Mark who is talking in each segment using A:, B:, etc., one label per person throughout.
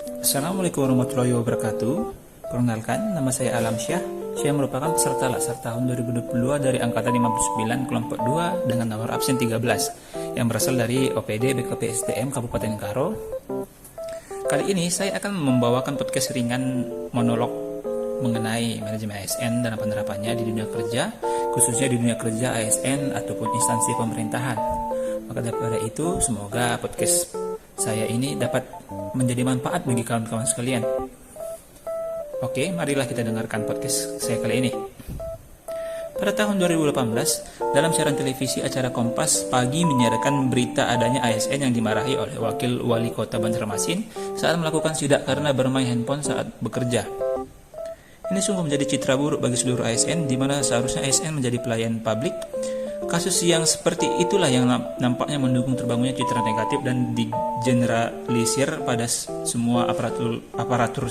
A: Assalamualaikum warahmatullahi wabarakatuh. Perkenalkan, nama saya Alam Syah. Saya merupakan peserta Laksar tahun 2022 dari Angkatan 59 kelompok 2 dengan nomor absen 13 yang berasal dari OPD BKP SDM Kabupaten Karo. Kali ini saya akan membawakan podcast ringan monolog mengenai manajemen ASN dan penerapannya di dunia kerja, khususnya di dunia kerja ASN ataupun instansi pemerintahan. Maka daripada itu, semoga podcast saya ini dapat menjadi manfaat bagi kawan-kawan sekalian. Oke, marilah kita dengarkan podcast saya kali ini. Pada tahun 2018, dalam siaran televisi acara Kompas Pagi menyiarkan berita adanya ASN yang dimarahi oleh Wakil Wali Kota Banjarmasin saat melakukan sidak karena bermain handphone saat bekerja. Ini sungguh menjadi citra buruk bagi seluruh ASN, di mana seharusnya ASN menjadi pelayan publik. Kasus yang seperti itulah yang nampaknya mendukung terbangunnya citra negatif dan digeneralisir pada semua aparatur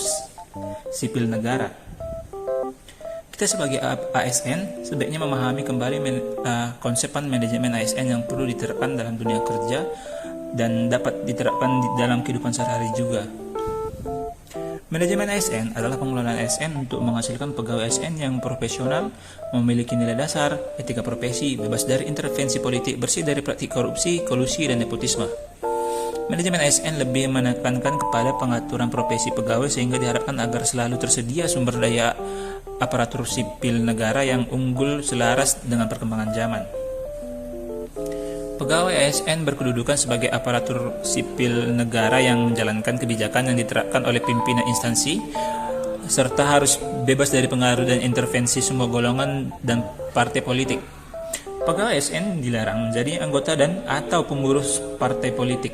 A: sipil negara. Kita sebagai ASN sebaiknya memahami kembali konsepan manajemen ASN yang perlu diterapkan dalam dunia kerja dan dapat diterapkan dalam kehidupan sehari-hari juga. Manajemen ASN adalah pengelolaan ASN untuk menghasilkan pegawai ASN yang profesional, memiliki nilai dasar, etika profesi, bebas dari intervensi politik, bersih dari praktik korupsi, kolusi, dan nepotisme. Manajemen ASN lebih menekankan kepada pengaturan profesi pegawai sehingga diharapkan agar selalu tersedia sumber daya aparatur sipil negara yang unggul selaras dengan perkembangan zaman. Pegawai ASN berkedudukan sebagai aparatur sipil negara yang menjalankan kebijakan yang diterapkan oleh pimpinan instansi, serta harus bebas dari pengaruh dan intervensi semua golongan dan partai politik. Pegawai ASN dilarang menjadi anggota dan atau pengurus partai politik.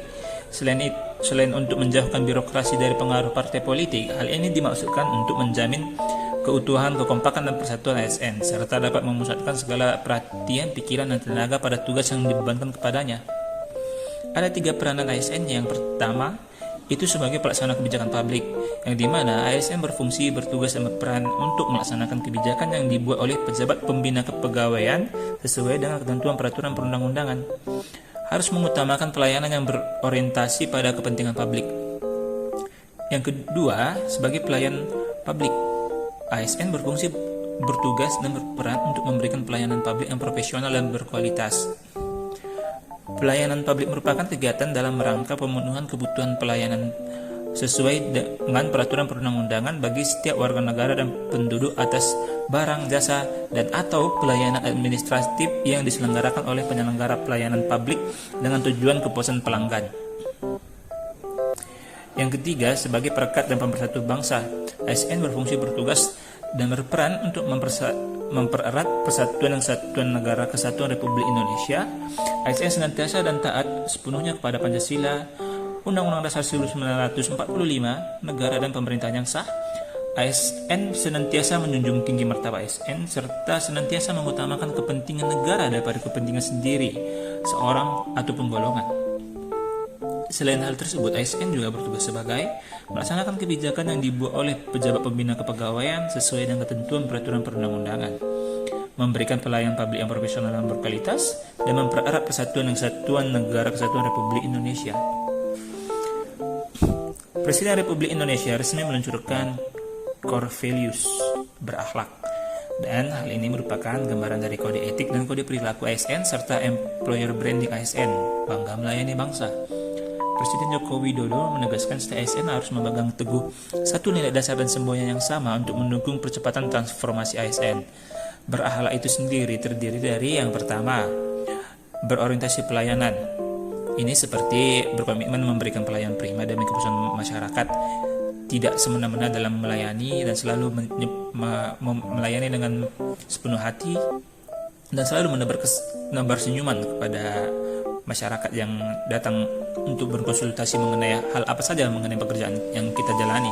A: Selain untuk menjauhkan birokrasi dari pengaruh partai politik, hal ini dimaksudkan untuk menjamin keutuhan, kekompakan, dan persatuan ASN, serta dapat memusatkan segala perhatian, pikiran, dan tenaga pada tugas yang dibebankan kepadanya. Ada 3 peranan ASN. Yang pertama, itu sebagai pelaksana kebijakan publik, yang dimana ASN bertugas dan berperan untuk melaksanakan kebijakan yang dibuat oleh pejabat pembina kepegawaian sesuai dengan ketentuan peraturan perundang-undangan. Harus mengutamakan pelayanan yang berorientasi pada kepentingan publik. Yang kedua, sebagai pelayan publik, ASN bertugas dan berperan untuk memberikan pelayanan publik yang profesional dan berkualitas. Pelayanan publik merupakan kegiatan dalam rangka pemenuhan kebutuhan pelayanan sesuai dengan peraturan perundang-undangan bagi setiap warga negara dan penduduk atas barang, jasa, dan atau pelayanan administratif yang diselenggarakan oleh penyelenggara pelayanan publik dengan tujuan kepuasan pelanggan. Yang ketiga, sebagai perekat dan pemersatu bangsa, ASN bertugas dan berperan untuk mempererat persatuan dan kesatuan negara kesatuan Republik Indonesia. ASN senantiasa dan taat sepenuhnya kepada Pancasila, Undang-Undang Dasar 1945, negara dan pemerintahan yang sah. ASN senantiasa menjunjung tinggi martabat ASN serta senantiasa mengutamakan kepentingan negara daripada kepentingan sendiri, seorang ataupun golongan. Selain hal tersebut, ASN juga bertugas sebagai melaksanakan kebijakan yang dibuat oleh pejabat pembina kepegawaian sesuai dengan ketentuan peraturan perundang-undangan, memberikan pelayanan publik yang profesional dan berkualitas, dan mempererat persatuan dan kesatuan negara kesatuan Republik Indonesia. Presiden Republik Indonesia resmi meluncurkan Core Values berakhlak, dan hal ini merupakan gambaran dari kode etik dan kode perilaku ASN serta employer branding ASN, bangga melayani bangsa. Presiden Joko Widodo menegaskan setiap ASN harus memegang teguh satu nilai dasar dan semboyan yang sama untuk mendukung percepatan transformasi ASN. Berakhlak itu sendiri terdiri dari yang pertama, berorientasi pelayanan. Ini seperti berkomitmen memberikan pelayanan prima demi kepuasan masyarakat, tidak semena-mena dalam melayani dan selalu melayani dengan sepenuh hati dan selalu menebar senyuman kepada masyarakat yang datang untuk berkonsultasi mengenai hal apa saja mengenai pekerjaan yang kita jalani.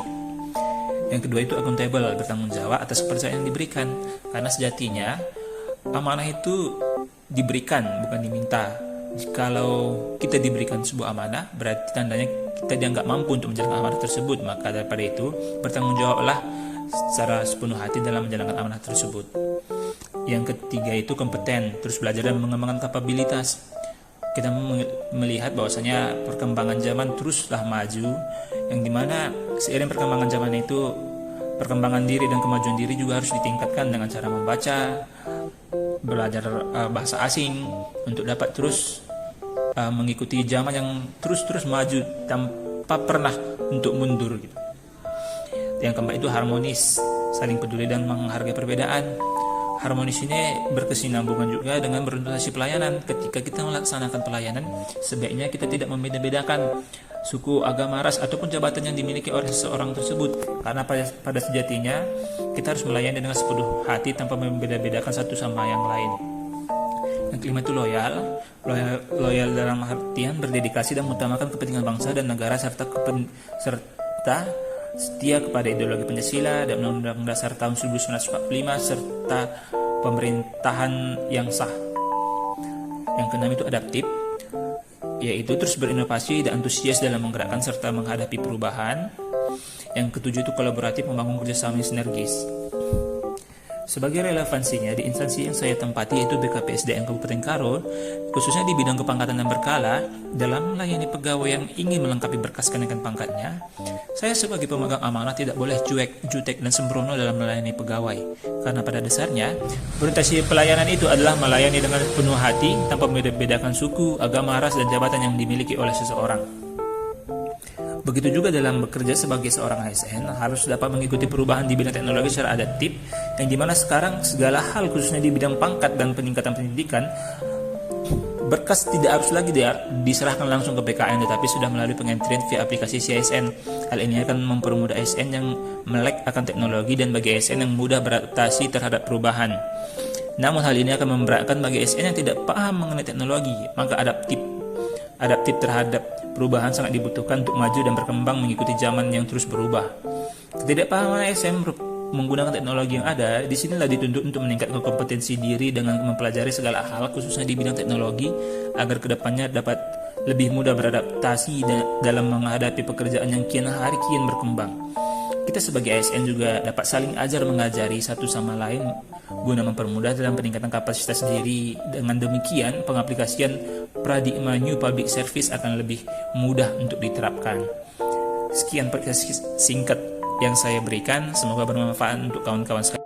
A: Yang kedua itu akuntabel, bertanggung jawab atas kepercayaan yang diberikan, karena sejatinya amanah itu diberikan bukan diminta. Jikalau kita diberikan sebuah amanah, berarti tandanya kita dianggap mampu untuk menjalankan amanah tersebut. Maka daripada itu, bertanggung jawablah secara sepenuh hati dalam menjalankan amanah tersebut. Yang ketiga itu kompeten, terus belajar dan mengembangkan kapabilitas. kita melihat bahwasanya perkembangan zaman teruslah maju, yang dimana seiring perkembangan zaman itu, perkembangan diri dan kemajuan diri juga harus ditingkatkan dengan cara membaca, belajar bahasa asing untuk dapat terus mengikuti zaman yang terus maju tanpa pernah untuk mundur gitu. Yang keempat itu harmonis, saling peduli dan menghargai perbedaan. Harmonis ini berkesinambungan juga dengan berorientasi pelayanan. Ketika kita melaksanakan pelayanan, sebaiknya kita tidak membeda-bedakan suku, agama, ras, ataupun jabatan yang dimiliki oleh seseorang tersebut. Karena pada sejatinya, kita harus melayani dengan sepenuh hati tanpa membeda-bedakan satu sama yang lain. Yang kelima itu loyal. Loyal dalam artian berdedikasi dan mengutamakan kepentingan bangsa dan negara serta setia kepada ideologi Pancasila dan Undang-Undang Dasar tahun 1945 serta pemerintahan yang sah. Yang keenam itu adaptif, yaitu terus berinovasi dan antusias dalam menggerakkan serta menghadapi perubahan. Yang ketujuh itu kolaboratif, membangun kerjasama yang sinergis. Sebagai relevansinya di instansi yang saya tempati yaitu BKPSDM Kabupaten Karo, khususnya di bidang kepangkatan dan berkala, dalam melayani pegawai yang ingin melengkapi berkas kenaikan pangkatnya, saya sebagai pemegang amanah tidak boleh cuek, jutek, dan sembrono dalam melayani pegawai. Karena pada dasarnya, orientasi pelayanan itu adalah melayani dengan penuh hati tanpa membedakan suku, agama, ras, dan jabatan yang dimiliki oleh seseorang. Begitu juga dalam bekerja sebagai seorang ASN, harus dapat mengikuti perubahan di bidang teknologi secara adaptif, yang dimana sekarang segala hal khususnya di bidang pangkat dan peningkatan pendidikan, berkas tidak harus lagi diserahkan langsung ke PKN, tetapi sudah melalui pengentrian via aplikasi CSN. Hal ini akan mempermudah ASN yang melek akan teknologi dan bagi ASN yang mudah beradaptasi terhadap perubahan. Namun hal ini akan memberatkan bagi ASN yang tidak paham mengenai teknologi, maka adaptif terhadap perubahan sangat dibutuhkan untuk maju dan berkembang mengikuti zaman yang terus berubah. Ketidakpahaman ASN menggunakan teknologi yang ada, disinilah dituntut untuk meningkatkan kompetensi diri dengan mempelajari segala hal khususnya di bidang teknologi agar kedepannya dapat lebih mudah beradaptasi dalam menghadapi pekerjaan yang kian hari kian berkembang. Kita sebagai ASN juga dapat saling ajar mengajari satu sama lain guna mempermudah dalam peningkatan kapasitas diri. Dengan demikian, pengaplikasian paradigma New Public Service akan lebih mudah untuk diterapkan. Sekian podcast singkat yang saya berikan, semoga bermanfaat untuk kawan-kawan sekalian.